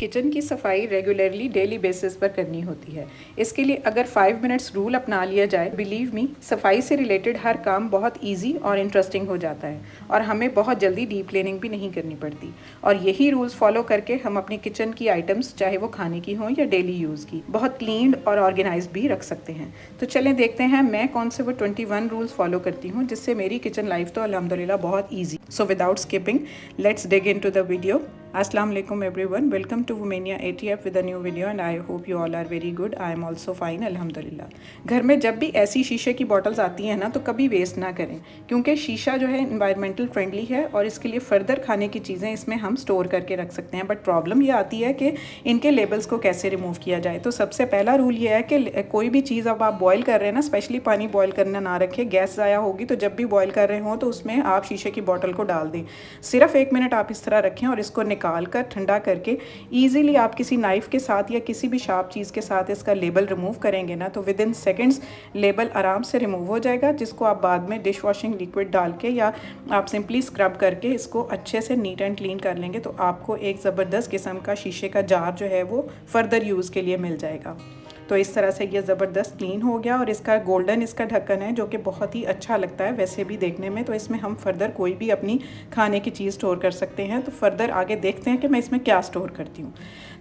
Kitchen की सफाई regularly daily basis पर करनी होती है। इसके लिए अगर 5 मिनट्स रूल अपना लिया जाए, बिलीव मी, सफाई से रिलेटेड हर काम बहुत इजी और इंटरेस्टिंग हो जाता है और हमें बहुत जल्दी डीप क्लीनिंग भी नहीं करनी पड़ती। और यही रूल्स फॉलो करके हम अपनी किचन की आइटम्स, चाहे वो खाने की हों या डेली यूज़ की, बहुत क्लीन और ऑर्गेनाइज भी रख सकते हैं। तो चलें देखते हैं मैं कौन से वो 21 रूल्स फॉलो करती हूँ जिससे मेरी किचन लाइफ तो अल्हम्दुलिल्लाह बहुत easy. So without skipping, let's dig into the video. Assalamu alaikum everyone, welcome to Womania ATF with a new video and I hope you all are very good. I am also fine अल्हम्दुलिल्लाह। घर में जब भी ऐसी शीशे की bottles आती हैं ना, तो कभी वेस्ट ना करें, क्योंकि शीशा जो है इन्वायरमेंटल फ्रेंडली है और इसके लिए फर्दर खाने की चीज़ें इसमें हम स्टोर करके रख सकते हैं। बट प्रॉब्लम ये आती है कि इनके लेबल्स को कैसे रिमूव किया जाए। तो सबसे पहला रूल ये है कि कोई भी चीज़ अब आप बॉयल कर रहे हैं ना, स्पेशली पानी बॉयल करना ना रखें, गैस ज़ाया होगी। तो जब भी बॉयल कर रहे हों तो उसमें आप शीशे की बॉटल को डाल दें, सिर्फ 1 मिनट आप इस तरह रखें और इसको निकाल कर ठंडा करके ईजिली आप किसी नाइफ़ के साथ या किसी भी शार्प चीज़ के साथ इसका लेबल रिमूव करेंगे ना, तो विद इन सेकेंड्स लेबल आराम से रिमूव हो जाएगा, जिसको आप बाद में डिश वॉशिंग लिक्विड डाल के या आप सिंपली स्क्रब करके इसको अच्छे से नीट एंड क्लीन कर लेंगे तो आपको एक ज़बरदस्त किस्म का शीशे का जार जो है वो फर्दर यूज़ के लिए मिल जाएगा। तो इस तरह से ये ज़बरदस्त क्लीन हो गया और इसका गोल्डन इसका ढक्कन है जो कि बहुत ही अच्छा लगता है वैसे भी देखने में। तो इसमें हम फर्दर कोई भी अपनी खाने की चीज़ स्टोर कर सकते हैं। तो फर्दर आगे देखते हैं कि मैं इसमें क्या स्टोर करती हूँ।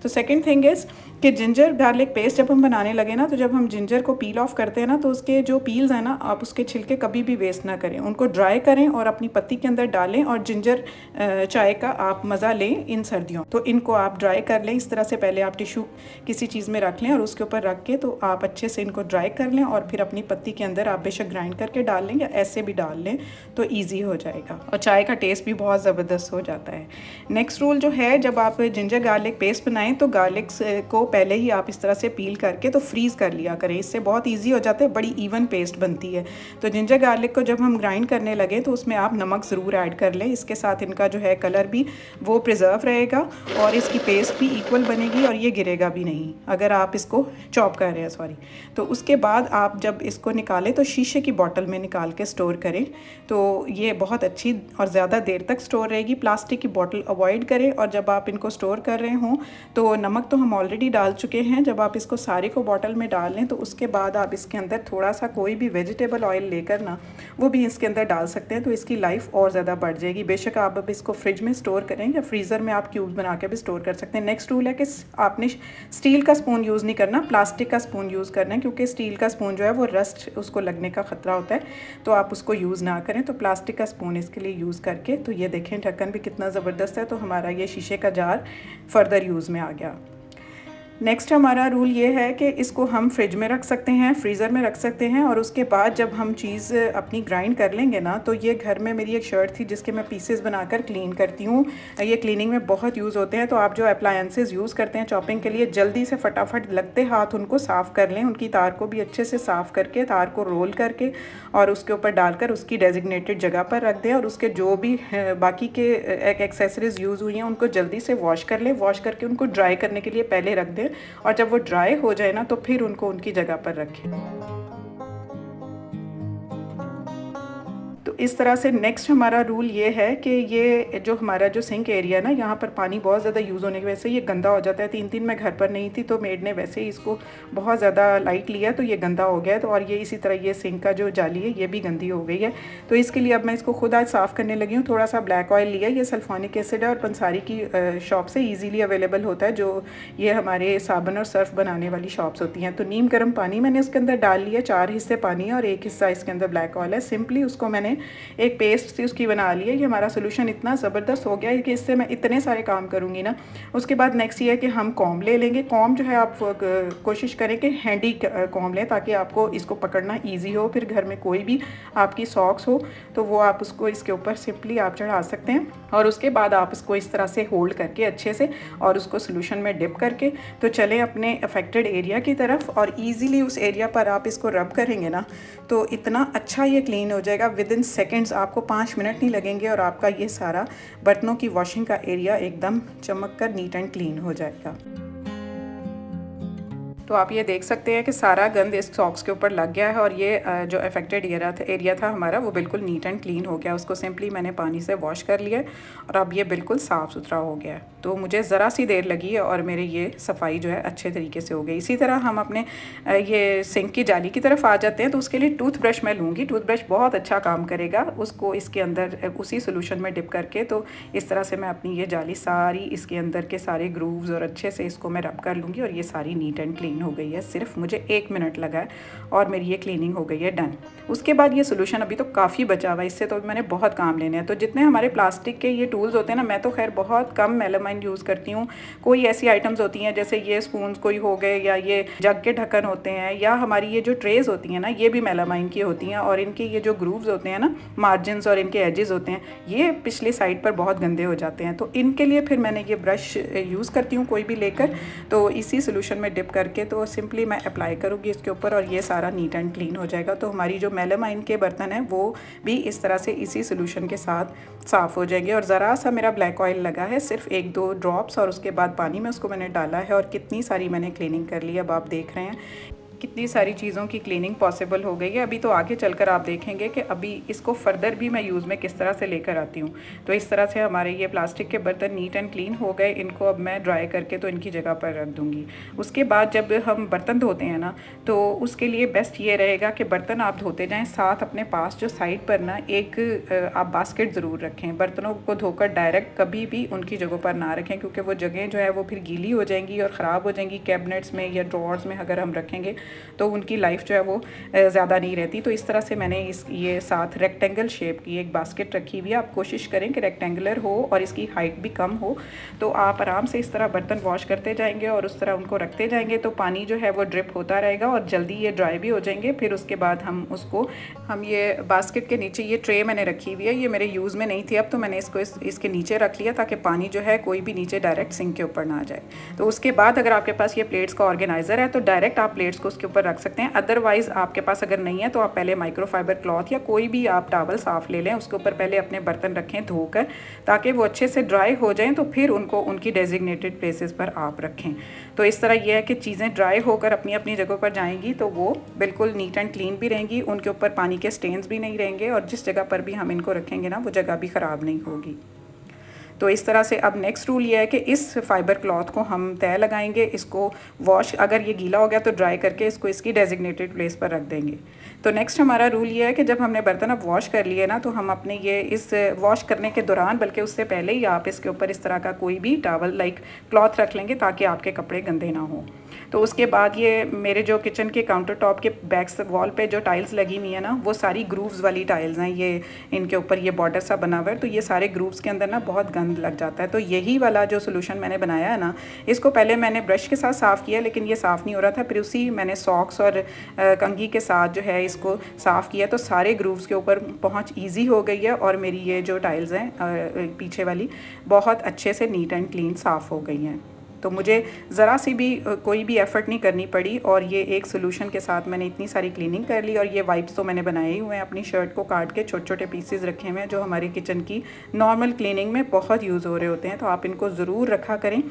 तो सेकंड थिंग इज़ कि जिंजर गार्लिक पेस्ट जब हम बनाने लगे ना, तो जब हम जिंजर को पील ऑफ करते हैं ना, तो उसके जो पील्स हैं ना, आप उसके छिलके कभी भी वेस्ट ना करें, उनको ड्राई करें और अपनी पत्ती के अंदर डालें और जिंजर चाय का आप मज़ा लें इन सर्दियों। तो इनको आप ड्राई कर लें इस तरह से, पहले आप टिशू किसी चीज़ में रख लें और उसके ऊपर रख के तो आप अच्छे से इनको ड्राई कर लें और फिर अपनी पत्ती के अंदर आप बेशक ग्राइंड करके डाल लें या ऐसे भी डाल लें तो ईजी हो जाएगा और चाय का टेस्ट भी बहुत ज़बरदस्त हो जाता है। नेक्स्ट रूल जो है, जब आप जिंजर गार्लिक पेस्ट बनाएं तो गार्लिक को पहले ही आप इस तरह से पील करके तो फ्रीज़ कर लिया करें, इससे बहुत ईजी हो जाता है, बड़ी इवन पेस्ट बनती है। तो जिंजर गार्लिक को जब हम ग्राइंड करने लगे तो उसमें आप नमक ज़रूर ऐड कर लें, इसके साथ इनका जो है कलर भी वो प्रिजर्व रहेगा और इसकी पेस्ट भी इक्वल बनेगी और ये गिरेगा भी नहीं अगर आप इसको चॉप कर रहे हैं, सॉरी। तो उसके बाद आप जब इसको निकालें तो शीशे की बोतल में निकाल के स्टोर करें, तो ये बहुत अच्छी और ज़्यादा देर तक स्टोर रहेगी। प्लास्टिक की बोतल अवॉइड करें और जब आप इनको स्टोर कर रहे हों तो नमक तो हम ऑलरेडी डाल चुके हैं, जब आप इसको सारे को बोतल में डाल लें तो उसके बाद आप इसके अंदर थोड़ा सा कोई भी वेजिटेबल ऑयल लेकर ना वो भी इसके अंदर डाल सकते हैं, तो इसकी लाइफ और ज़्यादा बढ़ जाएगी। बेशक आप अब इसको फ्रिज में स्टोर करें या फ्रीज़र में आप क्यूब बना के भी स्टोर कर सकते हैं। नेक्स्ट रूल है कि आपने स्टील का स्पून यूज़ नहीं करना, प्लास्टिक का स्पून यूज़ करना है, क्योंकि स्टील का स्पून जो है वो रस्ट उसको लगने का ख़तरा होता है, तो आप उसको यूज़ ना करें। तो प्लास्टिक का स्पून इसके लिए यूज़ करके, तो ये देखें ढक्कन भी कितना ज़बरदस्त है, तो हमारा ये शीशे का जार फर्दर यूज़ में आ गया। नेक्स्ट हमारा रूल ये है कि इसको हम फ्रिज में रख सकते हैं, फ्रीज़र में रख सकते हैं और उसके बाद जब हम चीज़ अपनी ग्राइंड कर लेंगे ना, तो ये घर में मेरी एक शर्ट थी जिसके मैं पीसेस बनाकर क्लीन करती हूँ, ये क्लीनिंग में बहुत यूज़ होते हैं। तो आप जो अप्लायंसेस यूज़ करते हैं चॉपिंग के लिए, जल्दी से फटाफट लगते हाथ उनको साफ़ कर लें, उनकी तार को भी अच्छे से साफ़ करके तार को रोल करके और उसके ऊपर डालकर उसकी डेजिग्नेटेड जगह पर रख दें और उसके जो भी बाकी के एक्सेसरीज़ यूज़ हुई हैं उनको जल्दी से वॉश कर लें, वॉश करके उनको ड्राई करने के लिए पहले रख दें और जब वो ड्राई हो जाए ना तो फिर उनको उनकी जगह पर रखें। तो इस तरह से नेक्स्ट हमारा रूल ये है कि ये जो हमारा जो सिंक एरिया ना, यहाँ पर पानी बहुत ज़्यादा यूज़ होने की वजह से ये गंदा हो जाता है। 3 दिन मैं घर पर नहीं थी तो मेड ने वैसे ही इसको बहुत ज़्यादा लाइट लिया तो ये गंदा हो गया है। तो और ये इसी तरह ये सिंक का जो जाली है ये भी गंदी हो गई है, तो इसके लिए अब मैं इसको खुद आज साफ़ करने लगी हूँ। थोड़ा सा ब्लैक ऑयल लिया, ये सल्फोनिक एसिड है और पंसारी की शॉप से ईजीली अवेलेबल होता है, जो ये हमारे साबुन और सर्फ बनाने वाली शॉप्स होती हैं। तो नीम गर्म पानी मैंने इसके अंदर डाल लिया, 4 हिस्से पानी और 1 हिस्सा इसके अंदर ब्लैक ऑयल है। सिंपली उसको मैंने एक पेस्ट थी उसकी बना ली है। ये हमारा सोल्यूशन इतना ज़बरदस्त हो गया है कि इससे मैं इतने सारे काम करूँगी ना। उसके बाद नेक्स्ट ये है कि हम कॉम्ब ले लेंगे। कॉम्ब जो है आप कोशिश करें कि हैंडी कॉम्ब लें ताकि आपको इसको पकड़ना ईजी हो। फिर घर में कोई भी आपकी सॉक्स हो तो वो आप उसको इसके ऊपर सिंपली आप चढ़ा सकते हैं और उसके बाद आप इसको इस तरह से होल्ड करके अच्छे से और उसको सोल्यूशन में डिप करके तो चलें अपने अफेक्टेड एरिया की तरफ और ईजीली उस एरिया पर आप इसको रब करेंगे ना तो इतना अच्छा ये क्लीन हो जाएगा। विद इन सेकेंड्स, आपको 5 मिनट नहीं लगेंगे और आपका ये सारा बर्तनों की वॉशिंग का एरिया एकदम चमक कर नीट एंड क्लीन हो जाएगा। तो आप ये देख सकते हैं कि सारा गंद इस सॉक्स के ऊपर लग गया है और ये जो अफेक्टेड एरिया था हमारा वो बिल्कुल नीट एंड क्लीन हो गया। उसको सिंपली मैंने पानी से वॉश कर लिया और अब ये बिल्कुल साफ़ सुथरा हो गया है। तो मुझे ज़रा सी देर लगी है और मेरे ये सफाई जो है अच्छे तरीके से हो गई। इसी तरह हम अपने ये सिंक की जाली की तरफ आ जाते हैं। तो उसके लिए टूथब्रश मैं लूँगी। टूथब्रश बहुत अच्छा काम करेगा। उसको इसके अंदर उसी सोल्यूशन में डिप करके तो इस तरह से मैं अपनी ये जाली सारी इसके अंदर के सारे ग्रूव्स और अच्छे से इसको मैं रब कर लूँगी और ये सारी नीट एंड क्लीन हो गई है। सिर्फ मुझे 1 मिनट लगा है और मेरी ये क्लीनिंग हो गई है डन। उसके बाद ये सोल्यूशन अभी तो काफ़ी बचा हुआ है, इससे तो मैंने बहुत काम लेने हैं। तो जितने हमारे प्लास्टिक के ये टूल्स होते हैं ना, मैं तो खैर बहुत कम मेलामाइन यूज़ करती हूँ। कोई ऐसी आइटम्स होती हैं जैसे ये स्पून्स कोई हो गए या ये जग के ढक्कन होते हैं या हमारी ये जो ट्रेज़ होती हैं ना, ये भी मेलामाइन की होती हैं और इनके ये जो ग्रूव्स होते हैं ना, मार्जिन्स और इनके एजेस होते हैं, ये पिछली साइड पर बहुत गंदे हो जाते हैं। तो इनके लिए फिर मैंने ये ब्रश यूज़ करती हूँ कोई भी लेकर, तो इसी सोल्यूशन में डिप करके तो सिंपली मैं अप्लाई करूँगी इसके ऊपर और ये सारा नीट एंड क्लीन हो जाएगा। तो हमारी जो मेलामाइन के बर्तन हैं वो भी इस तरह से इसी सोल्यूशन के साथ साफ़ हो जाएंगे। और ज़रा सा मेरा ब्लैक ऑयल लगा है, सिर्फ 1-2 ड्रॉप्स, और उसके बाद पानी में उसको मैंने डाला है और कितनी सारी मैंने क्लीनिंग कर ली। अब आप देख रहे हैं कितनी सारी चीज़ों की क्लीनिंग पॉसिबल हो गई है। अभी तो आगे चलकर आप देखेंगे कि अभी इसको फर्दर भी मैं यूज़ में किस तरह से लेकर आती हूँ। तो इस तरह से हमारे ये प्लास्टिक के बर्तन नीट एंड क्लीन हो गए। इनको अब मैं ड्राई करके तो इनकी जगह पर रख दूँगी। उसके बाद जब हम बर्तन धोते हैं ना, तो उसके लिए बेस्ट ये रहेगा कि बर्तन आप धोते जाएँ, साथ अपने पास जो साइड पर ना एक आप बास्केट ज़रूर रखें। बर्तनों को धोकर डायरेक्ट कभी भी उनकी जगहों पर ना रखें, क्योंकि वो जगह जो है वो फिर गीली हो जाएंगी और ख़राब हो जाएंगी। कैबिनेट्स में या ड्रॉर्स में अगर हम रखेंगे तो उनकी लाइफ जो है वो ज़्यादा नहीं रहती। तो इस तरह से मैंने ये साथ रेक्टेंगल शेप की एक बास्केट रखी हुई है। आप कोशिश करें कि रेक्टेंगुलर हो और इसकी हाइट भी कम हो, तो आप आराम से इस तरह बर्तन वॉश करते जाएंगे और उस तरह उनको रखते जाएंगे तो पानी जो है वो ड्रिप होता रहेगा और जल्दी ये ड्राई भी हो जाएंगे। फिर उसके बाद हम ये बास्केट के नीचे ये ट्रे मैंने रखी हुई है, ये मेरे यूज़ में नहीं थी, अब तो मैंने इसको इसके नीचे रख लिया ताकि पानी जो है कोई भी नीचे डायरेक्ट सिंक के ऊपर ना जाए। तो उसके बाद अगर आपके पास ये प्लेट्स का ऑर्गेनाइज़र है तो डायरेक्ट आप प्लेट्स को उसके ऊपर रख सकते हैं। अदरवाइज़ आपके पास अगर नहीं है तो आप पहले माइक्रोफाइबर क्लॉथ या कोई भी आप टॉवल साफ़ ले लें, उसके ऊपर पहले अपने बर्तन रखें धोकर, ताकि वो अच्छे से ड्राई हो जाएं, तो फिर उनको उनकी डेजिग्नेटेड प्लेसेस पर आप रखें। तो इस तरह यह है कि चीज़ें ड्राई होकर अपनी अपनी जगह पर जाएंगी तो वो बिल्कुल नीट एंड क्लीन भी रहेंगी, उनके ऊपर पानी के स्टेन्स भी नहीं रहेंगे और जिस जगह पर भी हम इनको रखेंगे ना वो जगह भी ख़राब नहीं होगी। तो इस तरह से अब नेक्स्ट रूल ये है कि इस फाइबर क्लॉथ को हम तय लगाएंगे, इसको वॉश, अगर ये गीला हो गया तो ड्राई करके इसको इसकी डेजिग्नेटेड प्लेस पर रख देंगे। तो नेक्स्ट हमारा रूल ये है कि जब हमने बर्तन अब वॉश कर लिए ना, तो हम अपने ये इस वॉश करने के दौरान, बल्कि उससे पहले ही आप इसके ऊपर इस तरह का कोई भी टॉवल लाइक क्लॉथ रख लेंगे ताकि आपके कपड़े गंदे ना हों। तो उसके बाद ये मेरे जो किचन के काउंटर टॉप के बैक वॉल पे जो टाइल्स लगी हुई है ना, वो सारी ग्रूव्स वाली टाइल्स हैं। ये इनके ऊपर ये बॉर्डर सा बना हुआ है, तो ये सारे ग्रूव्स के अंदर ना बहुत गंद लग जाता है। तो यही वाला जो सोल्यूशन मैंने बनाया है ना, इसको पहले मैंने ब्रश के साथ साफ़ किया, लेकिन ये साफ़ नहीं हो रहा था। फिर उसी मैंने सॉक्स और कंघी के साथ जो है इसको साफ़ किया, तो सारे ग्रूव्स के ऊपर पहुँच ईजी हो गई है और मेरी ये जो टाइल्स हैं पीछे वाली बहुत अच्छे से नीट एंड क्लीन साफ़ हो गई हैं। तो मुझे ज़रा सी भी कोई भी एफ़र्ट नहीं करनी पड़ी और ये एक सोल्यूशन के साथ मैंने इतनी सारी क्लीनिंग कर ली। और ये वाइप्स तो मैंने बनाए ही हुए हैं, अपनी शर्ट को काट के छोटे छोटे पीसेस रखे हुए हैं जो हमारी किचन की नॉर्मल क्लीनिंग में बहुत यूज़ हो रहे होते हैं। तो आप इनको ज़रूर रखा करें,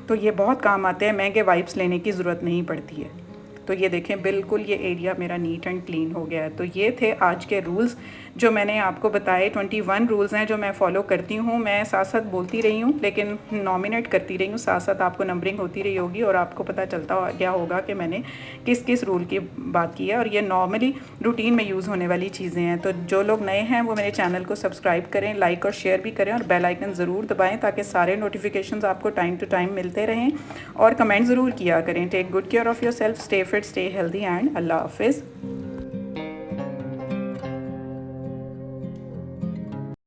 तो ये बहुत काम आते हैं, महंगे वाइप्स लेने की ज़रूरत नहीं पड़ती है। तो ये देखें बिल्कुल ये एरिया मेरा नीट एंड क्लीन हो गया है। तो ये थे आज के रूल्स जो मैंने आपको बताए। 21 रूल्स हैं जो मैं फॉलो करती हूँ। मैं साथ साथ बोलती रही हूँ, लेकिन नॉमिनेट करती रही हूँ, साथ साथ आपको नंबरिंग होती रही होगी और आपको पता चलता गया होगा कि मैंने किस किस रूल की बात की है। और ये नॉर्मली रूटीन में यूज़ होने वाली चीज़ें हैं। तो जो लोग नए हैं वो मेरे चैनल को सब्सक्राइब करें, लाइक और शेयर भी करें और बेल आइकन ज़रूर दबाएँ ताकि सारे नोटिफिकेशंस आपको टाइम टू टाइम मिलते रहें। और कमेंट ज़रूर किया करें। Take good care of yourself, stay fit, stay healthy and अल्लाह हाफिज़।